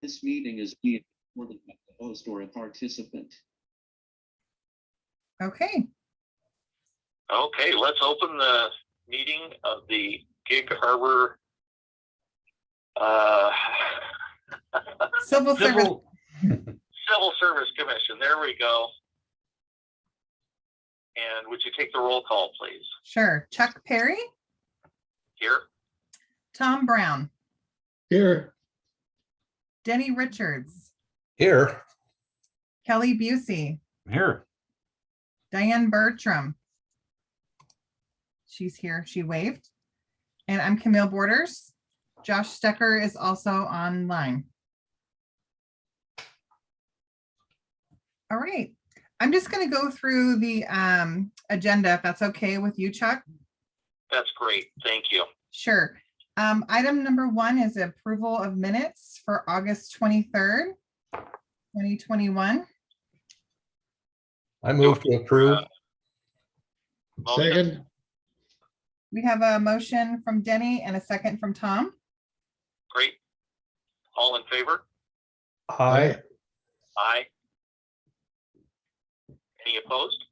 This meeting is being recorded by the host or a participant. Okay. Okay, let's open the meeting of the Gig Harbor Civil Service. Civil Service Commission. There we go. And would you take the roll call, please? Sure. Chuck Perry. Here. Tom Brown. Here. Denny Richards. Here. Kelly Busey. Here. Diane Bertram. She's here. She waved. And I'm Camille Borders. Josh Stecker is also online. All right. I'm just going to go through the agenda, if that's okay with you, Chuck. That's great. Thank you. Sure. Item number 1 is approval of minutes for August 23rd, 2021. I move to approve. Second. We have a motion from Denny and a second from Tom. Great. All in favor? Aye. Aye. Any opposed?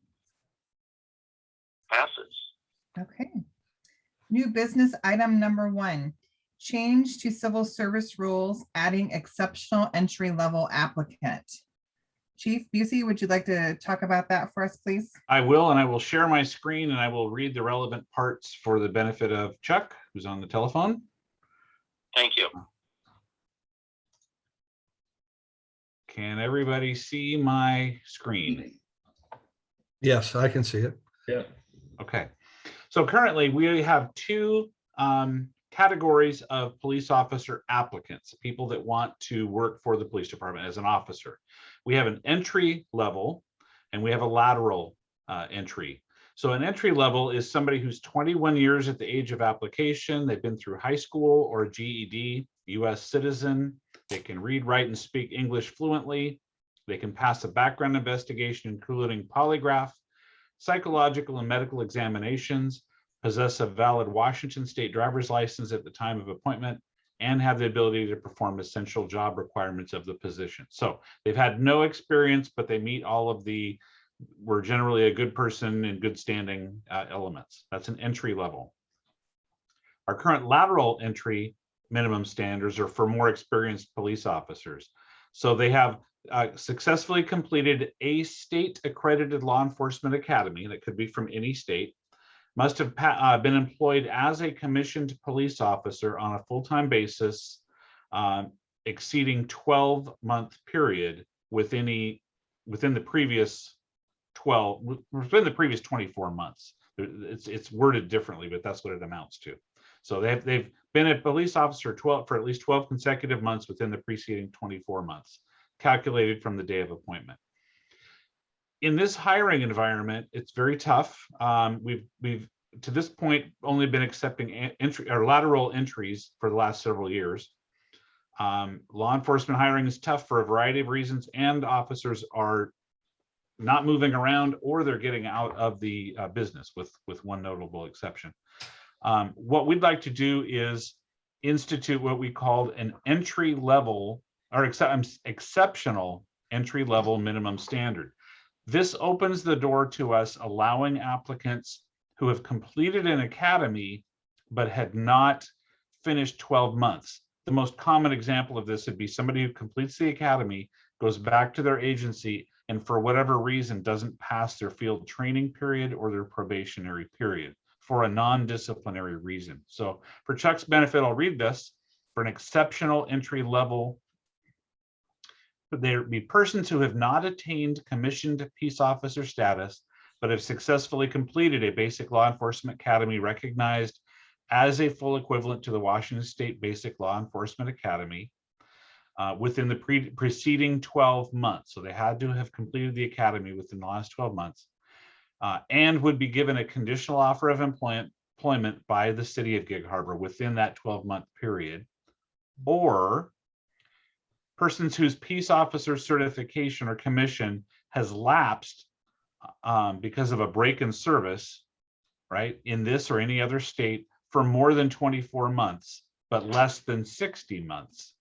Passes. Okay. New business item number 1, change to civil service rules, adding exceptional entry level applicant. Chief Busey, would you like to talk about that for us, please? I will, and I will share my screen and I will read the relevant parts for the benefit of Chuck, who's on the telephone. Thank you. Can everybody see my screen? Yes, I can see it. Yeah. Okay. So currently we have 2 categories of police officer applicants, people that want to work for the police department as an officer. We have an entry level and we have a lateral entry. So an entry level is somebody who's 21 years at the age of application. They've been through high school or a GED, US citizen. They can read, write, and speak English fluently. They can pass a background investigation, including polygraph, psychological and medical examinations, possess a valid Washington state driver's license at the time of appointment, and have the ability to perform essential job requirements of the position. So they've had no experience, but they meet all of the, we're generally a good person in good standing elements. That's an entry level. Our current lateral entry minimum standards are for more experienced police officers. So they have successfully completed a state accredited law enforcement academy, that could be from any state, must have been employed as a commissioned police officer on a full-time basis, exceeding 12-month period within the previous 24 months. It's worded differently, but that's what it amounts to. So they've been a police officer for at least 12 consecutive months within the preceding 24 months, calculated from the day of appointment. In this hiring environment, it's very tough. We've to this point only been accepting entry or lateral entries for the last several years. Law enforcement hiring is tough for a variety of reasons, and officers are not moving around, or they're getting out of the business, with one notable exception. What we'd like to do is institute what we call an entry level or exceptional entry level minimum standard. This opens the door to us allowing applicants who have completed an academy but had not finished 12 months. The most common example of this would be somebody who completes the academy, goes back to their agency, and for whatever reason doesn't pass their field training period or their probationary period for a non-disciplinary reason. So for Chuck's benefit, I'll read this. For an exceptional entry level, there be persons who have not attained commissioned peace officer status, but have successfully completed a basic law enforcement academy recognized as a full equivalent to the Washington State Basic Law Enforcement Academy within the preceding 12 months. So they had to have completed the academy within the last 12 months and would be given a conditional offer of employment by the city of Gig Harbor within that 12-month period, or persons whose peace officer certification or commission has lapsed because of a break in service, right, in this or any other state for more than 24 months, but less than 60 months.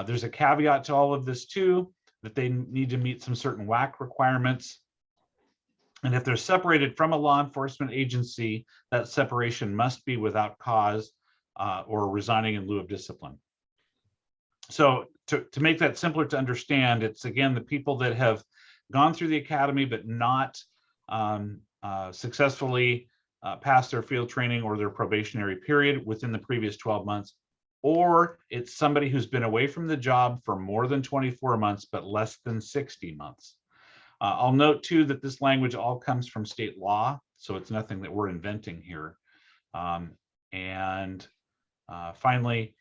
There's a caveat to all of this too, that they need to meet some certain WAC requirements. And if they're separated from a law enforcement agency, that separation must be without cause or resigning in lieu of discipline. So to make that simpler to understand, it's again the people that have gone through the academy but not successfully passed their field training or their probationary period within the previous 12 months, or it's somebody who's been away from the job for more than 24 months but less than 60 months. I'll note too that this language all comes from state law, so it's nothing that we're inventing here. Finally,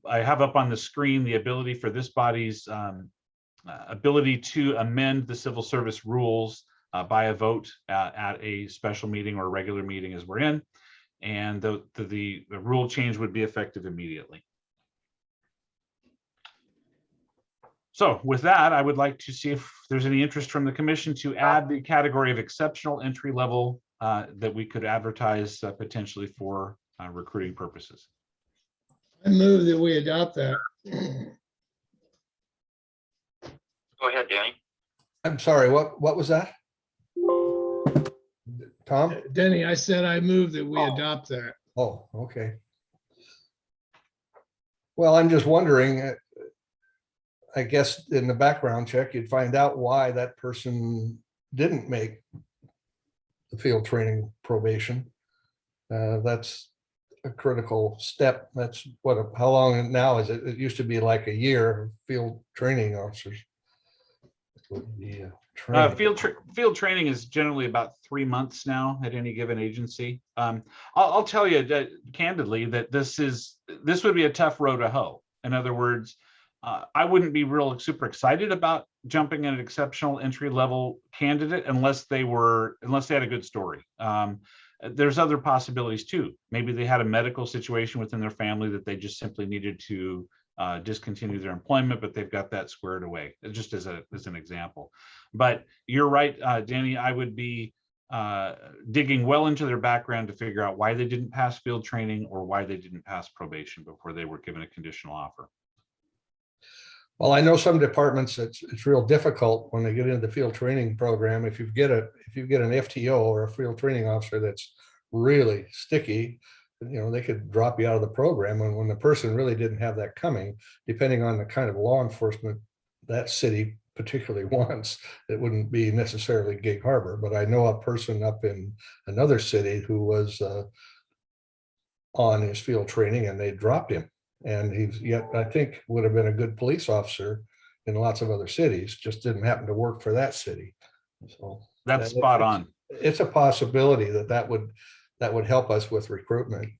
I have up on the screen the ability for this body's ability to amend the civil service rules by a vote at a special meeting or regular meeting as we're in, and the rule change would be effective immediately. So with that, I would like to see if there's any interest from the commission to add the category of exceptional entry level that we could advertise potentially for recruiting purposes. I move that we adopt that. Go ahead, Danny. I'm sorry, what was that? Tom? Denny, I said I move that we adopt that. Oh, okay. Well, I'm just wondering, I guess in the background check, you'd find out why that person didn't make the field training probation. That's a critical step. That's how long now is it? It used to be like a year of field training officers. Field training is generally about 3 months now at any given agency. I'll tell you that candidly that this would be a tough row to hoe. In other words, I wouldn't be super excited about jumping an exceptional entry level candidate unless they had a good story. There's other possibilities too. Maybe they had a medical situation within their family that they just simply needed to discontinue their employment, but they've got that squared away, just as an example. But you're right, Danny, I would be digging well into their background to figure out why they didn't pass field training or why they didn't pass probation before they were given a conditional offer. Well, I know some departments, it's real difficult when they get into the field training program. If you get an FTO or a field training officer that's really sticky, they could drop you out of the program when the person really didn't have that coming, depending on the kind of law enforcement that city particularly wants. It wouldn't be necessarily Gig Harbor, but I know a person up in another city who was on his field training and they dropped him. And I think would have been a good police officer in lots of other cities, just didn't happen to work for that city. So that's spot on. It's a possibility that would help us with recruitment.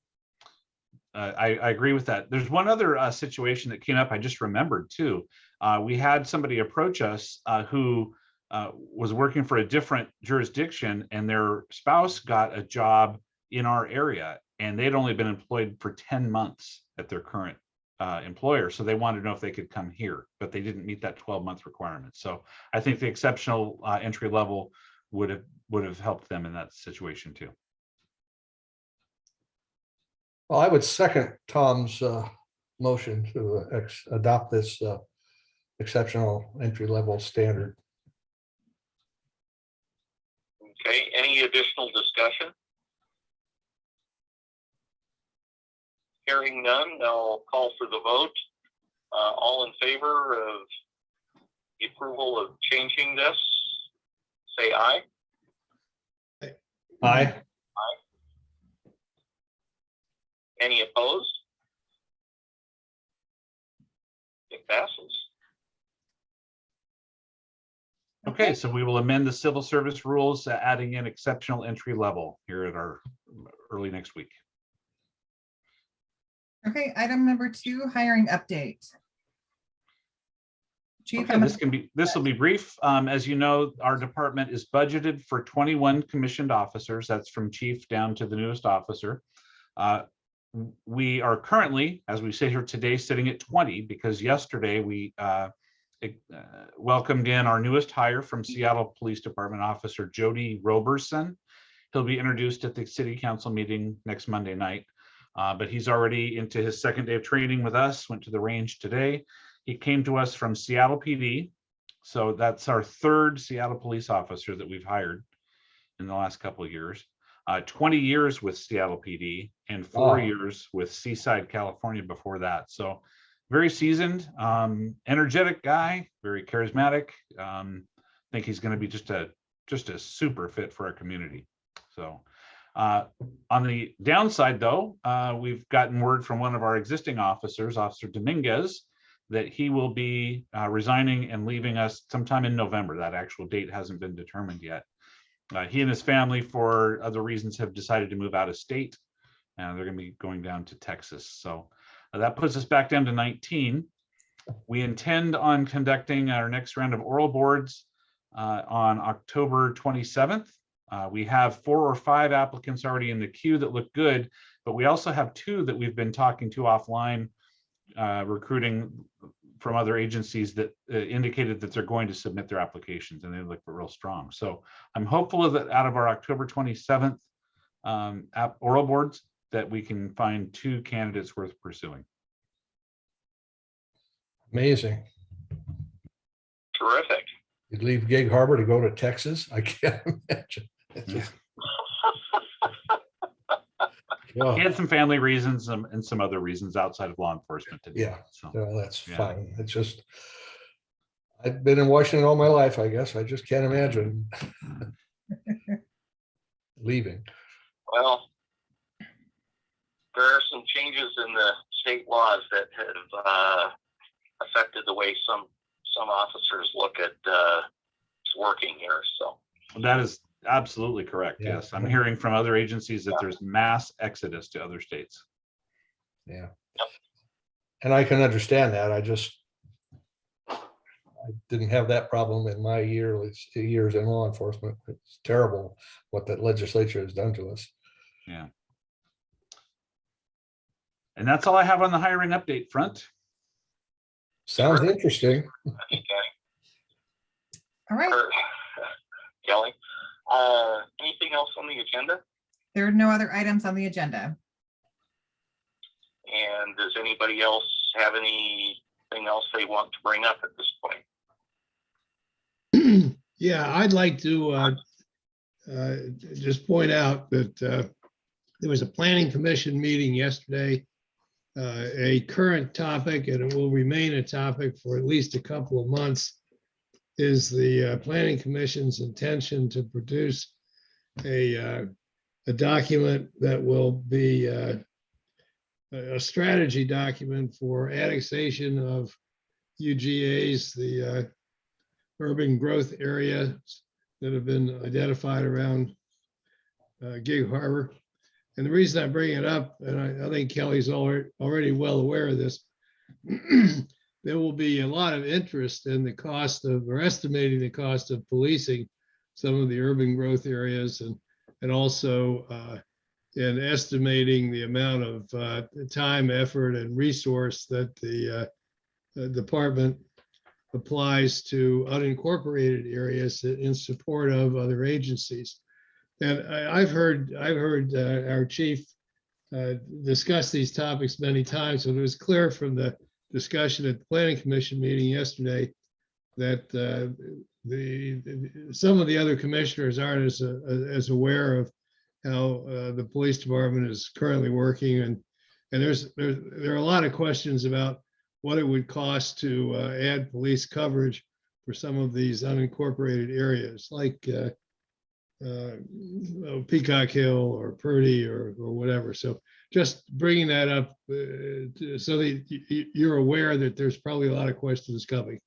I agree with that. There's one other situation that came up. I just remembered too. We had somebody approach us who was working for a different jurisdiction, and their spouse got a job in our area, and they'd only been employed for 10 months at their current employer. So they wanted to know if they could come here, but they didn't meet that 12-month requirement. So I think the exceptional entry level would have helped them in that situation too. Well, I would second Tom's motion to adopt this exceptional entry level standard. Okay, any additional discussion? Hearing none, I'll call for the vote. All in favor of the approval of changing this, say aye. Aye. Any opposed? It passes. Okay, so we will amend the civil service rules, adding in exceptional entry level here at our early next week. Okay, item number 2, hiring update. Chief, Okay, this will be brief. As you know, our department is budgeted for 21 commissioned officers. That's from chief down to the newest officer. We are currently, as we sit here today, sitting at 20 because yesterday we welcomed in our newest hire from Seattle Police Department, Officer Jody Roberson. He'll be introduced at the City Council meeting next Monday night. But he's already into his second day of training with us, went to the range today. He came to us from Seattle PD. So that's our third Seattle police officer that we've hired in the last couple of years. 20 years with Seattle PD and 4 Wow. years with Seaside, California before that. So very seasoned, energetic guy, very charismatic. Think he's going to be just a super fit for our community. So on the downside though, we've gotten word from one of our existing officers, Officer Dominguez, that he will be resigning and leaving us sometime in November. That actual date hasn't been determined yet. He and his family, for other reasons, have decided to move out of state, and they're going to be going down to Texas. So that puts us back down to 19. We intend on conducting our next round of oral boards on October 27th. We have 4 or 5 applicants already in the queue that look good, but we also have 2 that we've been talking to offline, recruiting from other agencies that indicated that they're going to submit their applications, and they look real strong. So I'm hopeful that out of our October 27th oral boards, that we can find 2 candidates worth pursuing. Amazing. Terrific. You'd leave Gig Harbor to go to Texas? I can't imagine. It's just- Wow. He had some family reasons and some other reasons outside of law enforcement to do. Yeah. So Well, that's Yeah. fine. It's just, I've been in Washington all my life, I guess. I just can't imagine leaving. Well, there are some changes in the state laws that have affected the way some officers look at working here. So that is absolutely correct. Yeah. Yes, I'm hearing from other agencies that there's mass exodus to other states. Yeah. Yep. And I can understand that. I didn't have that problem in my years in law enforcement. It's terrible what that legislature has done to us. Yeah. And that's all I have on the hiring update front. Sounds interesting. All right. Kelly, anything else on the agenda? There are no other items on the agenda. And does anybody else have anything else they want to bring up at this point? Yeah, I'd like to just point out that there was a planning commission meeting yesterday. A current topic, and it will remain a topic for at least a couple of months, is the planning commission's intention to produce a document that will be a strategy document for annexation of UGAs, the urban growth areas that have been identified around Gig Harbor. And the reason I bring it up, and I think Kelly's already well aware of this, there will be a lot of interest in the cost of, or estimating the cost of policing some of the urban growth areas, and also in estimating the amount of time, effort, and resource that the department applies to unincorporated areas in support of other agencies. And I've heard our chief discuss these topics many times, and it was clear from the discussion at the planning commission meeting yesterday that some of the other commissioners aren't as aware of how the police department is currently working, and there are a lot of questions about what it would cost to add police coverage for some of these unincorporated areas, like Peacock Hill or Purdy or whatever. So just bringing that up so that you're aware that there's probably a lot of questions coming.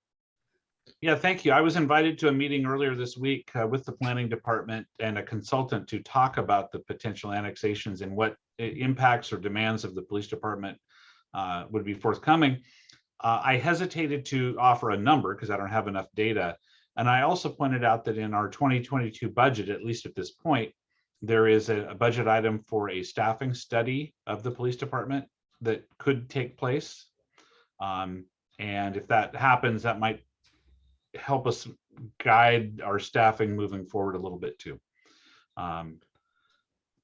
Yeah, thank you. I was invited to a meeting earlier this week with the planning department and a consultant to talk about the potential annexations and what impacts or demands of the police department would be forthcoming. I hesitated to offer a number because I don't have enough data. And I also pointed out that in our 2022 budget, at least at this point, there is a budget item for a staffing study of the police department that could take place. And if that happens, that might help us guide our staffing moving forward a little bit too.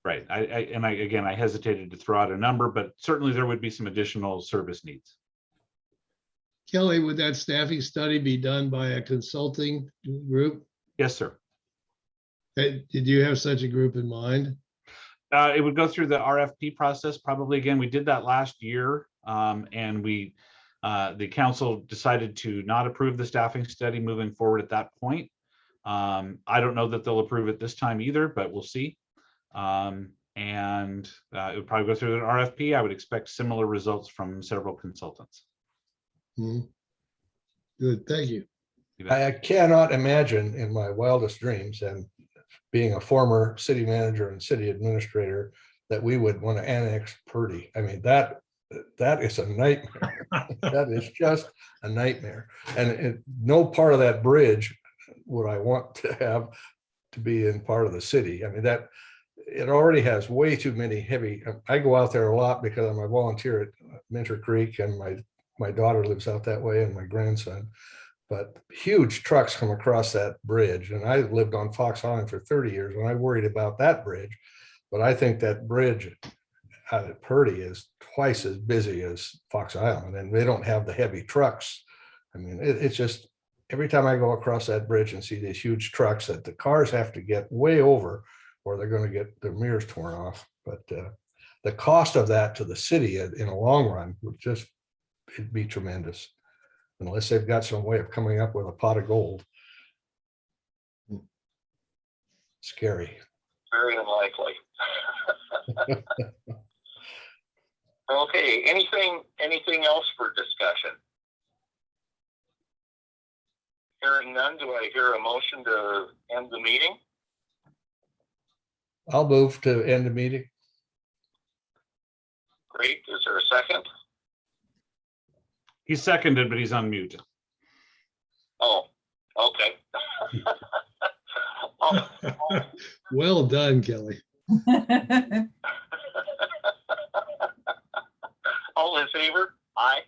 Right. I hesitated to throw out a number, but certainly there would be some additional service needs. Kelly, would that staffing study be done by a consulting group? Yes, sir. Did you have such a group in mind? It would go through the RFP process probably again. We did that last year, and the council decided to not approve the staffing study moving forward at that point. I don't know that they'll approve it this time either, but we'll see. It would probably go through an RFP. I would expect similar results from several consultants. Mhm. Good, thank you. I cannot imagine in my wildest dreams, and being a former city manager and city administrator, that we would want to annex Purdy. I mean, that is a nightmare. That is just a nightmare. And no part of that bridge would I want to have to be in part of the city. I mean, that it already has way too many heavy. I go out there a lot because I'm a volunteer at Minter Creek, and my daughter lives out that way, and my grandson. But huge trucks come across that bridge, and I lived on Fox Island for 30 years, and I worried about that bridge. But I think that bridge out at Purdy is twice as busy as Fox Island, and they don't have the heavy trucks. I mean, it's just every time I go across that bridge and see these huge trucks that the cars have to get way over, or they're going to get their mirrors torn off. But the cost of that to the city in a long run would just, it'd be tremendous, unless they've got some way of coming up with a pot of gold. Scary. Very unlikely. Okay, anything else for discussion? Hearing none, do I hear a motion to end the meeting? I'll move to end the meeting. Great, is there a second? He's seconded, but he's on mute. Oh, okay. Well done, Kelly. All in favor? Aye.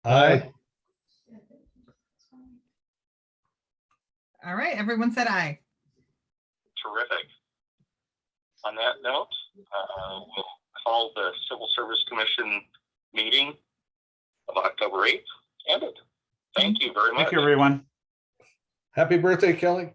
Aye. All right, everyone said aye. Terrific. On that note, we'll call the Civil Service Commission meeting of October 8th ended. Thank you very much. Thank you, everyone. Happy birthday, Kelly.